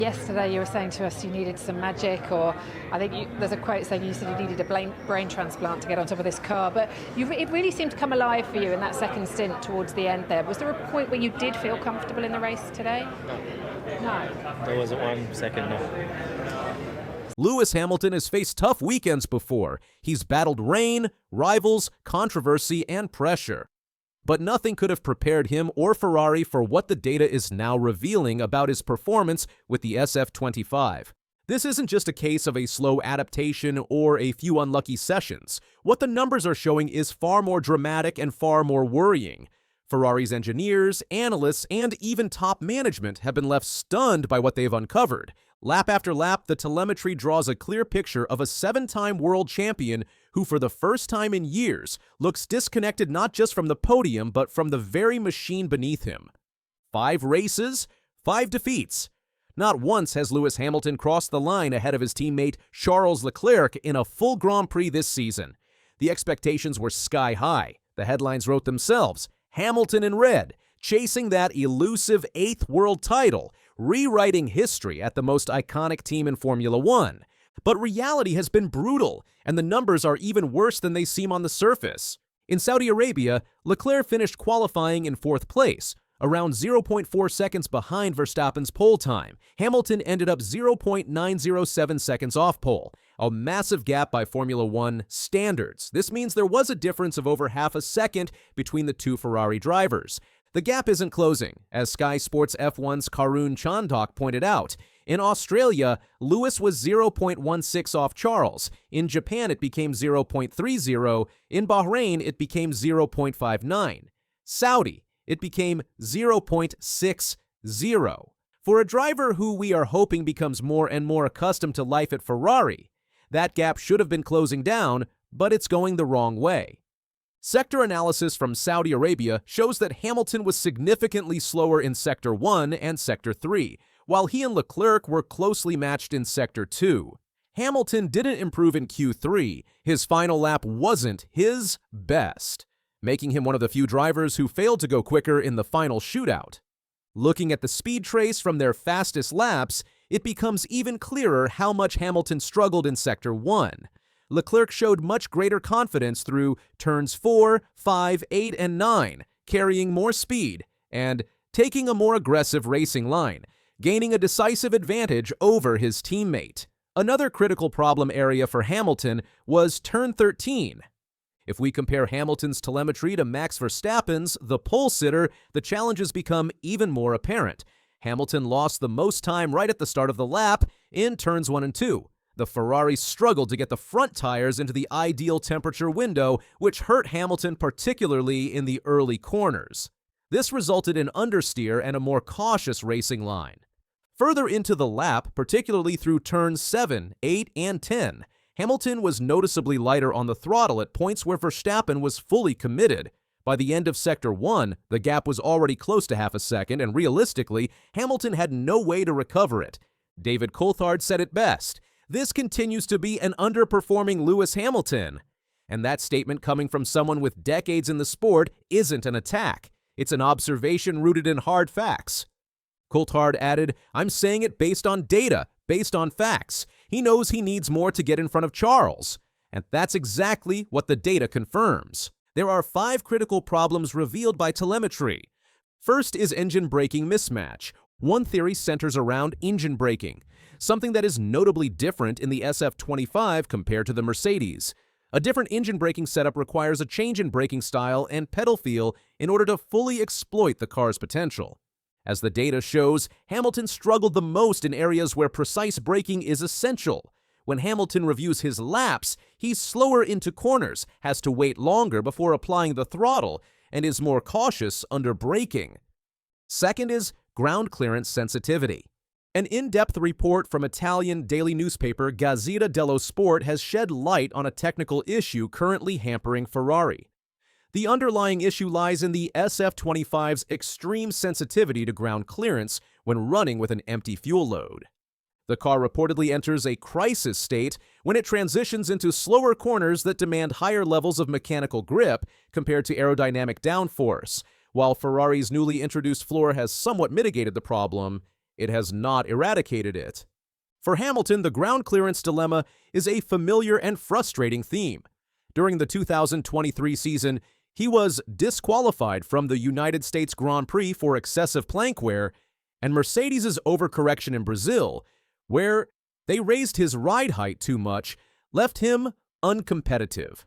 Yesterday you were saying to us you needed some magic, or I think there's a quote saying you said you needed a brain transplant to get on top of this car, but it really seemed to come alive for you in that second stint towards the end there. Was there a point where you did feel comfortable in the race today? No. There wasn't 1 second, no. Lewis Hamilton has faced tough weekends before. He's battled rain, rivals, controversy, and pressure. But nothing could have prepared him or Ferrari for what the data is now revealing about his performance with the SF25. This isn't just a case of a slow adaptation or a few unlucky sessions. What the numbers are showing is far more dramatic and far more worrying. Ferrari's engineers, analysts, and even top management have been left stunned by what they've uncovered. Lap after lap, the telemetry draws a clear picture of a 7-time world champion who, for the first time in years, looks disconnected not just from the podium, but from the very machine beneath him. 5 races, 5 defeats. Not once has Lewis Hamilton crossed the line ahead of his teammate Charles Leclerc in a full Grand Prix this season. The expectations were sky high. The headlines wrote themselves: Hamilton in red, chasing that elusive 8th world title, rewriting history at the most iconic team in Formula One. But reality has been brutal, and the numbers are even worse than they seem on the surface. In Saudi Arabia, Leclerc finished qualifying in 4th place, around 0.4 seconds behind Verstappen's pole time. Hamilton ended up 0.907 seconds off pole, a massive gap by Formula One standards. This means there was a difference of over half a second between the two Ferrari drivers. The gap isn't closing, as Sky Sports F1's Karun Chandhok pointed out. In Australia, Lewis was 0.16 off Charles. In Japan, it became 0.30. In Bahrain, it became 0.59. Saudi, it became 0.60. For a driver who we are hoping becomes more and more accustomed to life at Ferrari, that gap should have been closing down, but it's going the wrong way. Sector analysis from Saudi Arabia shows that Hamilton was significantly slower in Sector 1 and Sector 3, while he and Leclerc were closely matched in Sector 2. Hamilton didn't improve in Q3. His final lap wasn't his best, making him one of the few drivers who failed to go quicker in the final shootout. Looking at the speed trace from their fastest laps, it becomes even clearer how much Hamilton struggled in Sector 1. Leclerc showed much greater confidence through turns 4, 5, 8, and 9, carrying more speed and taking a more aggressive racing line, gaining a decisive advantage over his teammate. Another critical problem area for Hamilton was turn 13. If we compare Hamilton's telemetry to Max Verstappen's, the pole sitter, the challenges become even more apparent. Hamilton lost the most time right at the start of the lap in turns 1 and 2. The Ferrari struggled to get the front tires into the ideal temperature window, which hurt Hamilton particularly in the early corners. This resulted in understeer and a more cautious racing line. Further into the lap, particularly through turns 7, 8, and 10, Hamilton was noticeably lighter on the throttle at points where Verstappen was fully committed. By the end of Sector 1, the gap was already close to half a second, and realistically, Hamilton had no way to recover it. David Coulthard said it best: "This continues to be an underperforming Lewis Hamilton." And that statement, coming from someone with decades in the sport, isn't an attack. It's an observation rooted in hard facts. Coulthard added, "I'm saying it based on data, based on facts. He knows he needs more to get in front of Charles." And that's exactly what the data confirms. There are 5 critical problems revealed by telemetry. First is engine braking mismatch. One theory centers around engine braking, something that is notably different in the SF25 compared to the Mercedes. A different engine braking setup requires a change in braking style and pedal feel in order to fully exploit the car's potential. As the data shows, Hamilton struggled the most in areas where precise braking is essential. When Hamilton reviews his laps, he's slower into corners, has to wait longer before applying the throttle, and is more cautious under braking. Second is ground clearance sensitivity. An in-depth report from Italian daily newspaper Gazzetta dello Sport has shed light on a technical issue currently hampering Ferrari. The underlying issue lies in the SF25's extreme sensitivity to ground clearance when running with an empty fuel load. The car reportedly enters a crisis state when it transitions into slower corners that demand higher levels of mechanical grip compared to aerodynamic downforce. While Ferrari's newly introduced floor has somewhat mitigated the problem, it has not eradicated it. For Hamilton, the ground clearance dilemma is a familiar and frustrating theme. During the 2023 season, he was disqualified from the United States Grand Prix for excessive plank wear, and Mercedes' overcorrection in Brazil, where they raised his ride height too much, left him uncompetitive.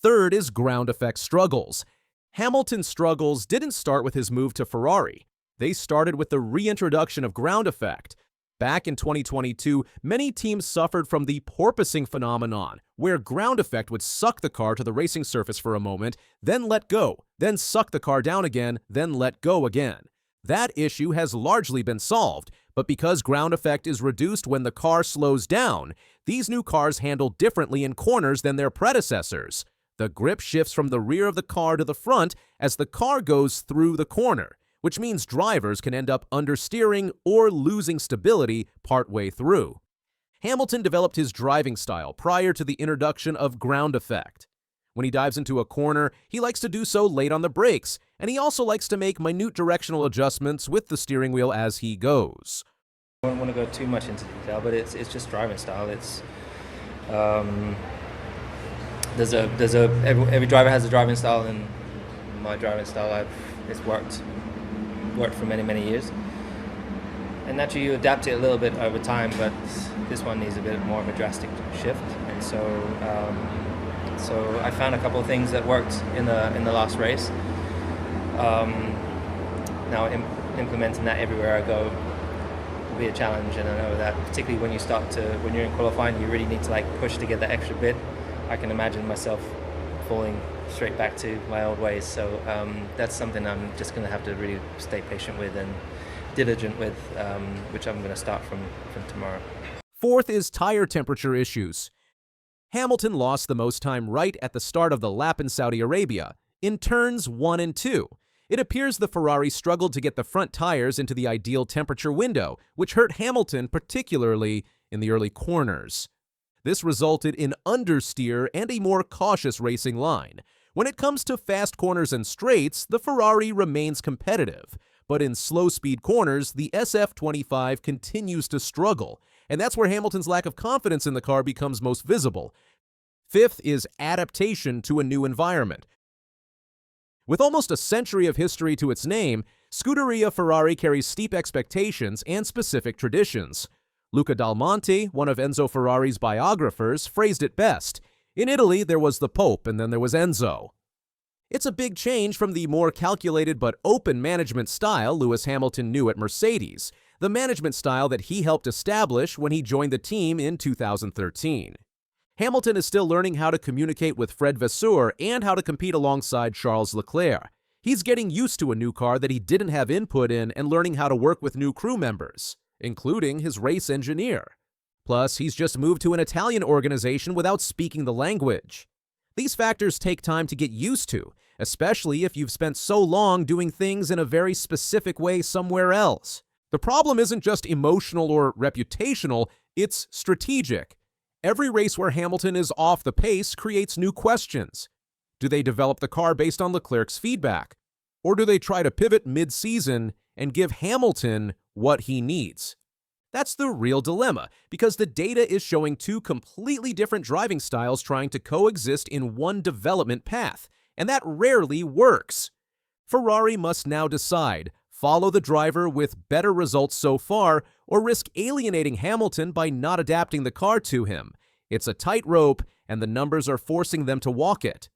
Third is ground effect struggles. Hamilton's struggles didn't start with his move to Ferrari. They started with the reintroduction of ground effect. Back in 2022, many teams suffered from the porpoising phenomenon, where ground effect would suck the car to the racing surface for a moment, then let go, then suck the car down again, then let go again. That issue has largely been solved, but because ground effect is reduced when the car slows down, these new cars handle differently in corners than their predecessors. The grip shifts from the rear of the car to the front as the car goes through the corner, which means drivers can end up understeering or losing stability partway through. Hamilton developed his driving style prior to the introduction of ground effect. When he dives into a corner, he likes to do so late on the brakes, and he also likes to make minute directional adjustments with the steering wheel as he goes. I don't want to go too much into detail, but it's just driving style. It's every driver has a driving style, and my driving style it's worked for many years. And naturally you adapt it a little bit over time, but this one needs a bit more of a drastic shift. And so I found a couple of things that worked in the last race. Now implementing that everywhere I go will be a challenge, and I know that particularly when you're in qualifying, you really need to push to get that extra bit. I can imagine myself falling straight back to my old ways, so that's something I'm just going to have to really stay patient with and diligent with, which I'm going to start from tomorrow. Fourth is tire temperature issues. Hamilton lost the most time right at the start of the lap in Saudi Arabia, in turns 1 and 2. It appears the Ferrari struggled to get the front tires into the ideal temperature window, which hurt Hamilton particularly in the early corners. This resulted in understeer and a more cautious racing line. When it comes to fast corners and straights, the Ferrari remains competitive, but in slow-speed corners, the SF25 continues to struggle, and that's where Hamilton's lack of confidence in the car becomes most visible. Fifth is adaptation to a new environment. With almost a century of history to its name, Scuderia Ferrari carries steep expectations and specific traditions. Luca Dal Monte, one of Enzo Ferrari's biographers, phrased it best. In Italy, there was the Pope, and then there was Enzo. It's a big change from the more calculated but open management style Lewis Hamilton knew at Mercedes, the management style that he helped establish when he joined the team in 2013. Hamilton is still learning how to communicate with Fred Vasseur and how to compete alongside Charles Leclerc. He's getting used to a new car that he didn't have input in and learning how to work with new crew members, including his race engineer. Plus, he's just moved to an Italian organization without speaking the language. These factors take time to get used to, especially if you've spent so long doing things in a very specific way somewhere else. The problem isn't just emotional or reputational, it's strategic. Every race where Hamilton is off the pace creates new questions. Do they develop the car based on Leclerc's feedback? Or do they try to pivot mid-season and give Hamilton what he needs? That's the real dilemma, because the data is showing two completely different driving styles trying to coexist in one development path, and that rarely works. Ferrari must now decide, follow the driver with better results so far, or risk alienating Hamilton by not adapting the car to him. It's a tightrope, and the numbers are forcing them to walk it.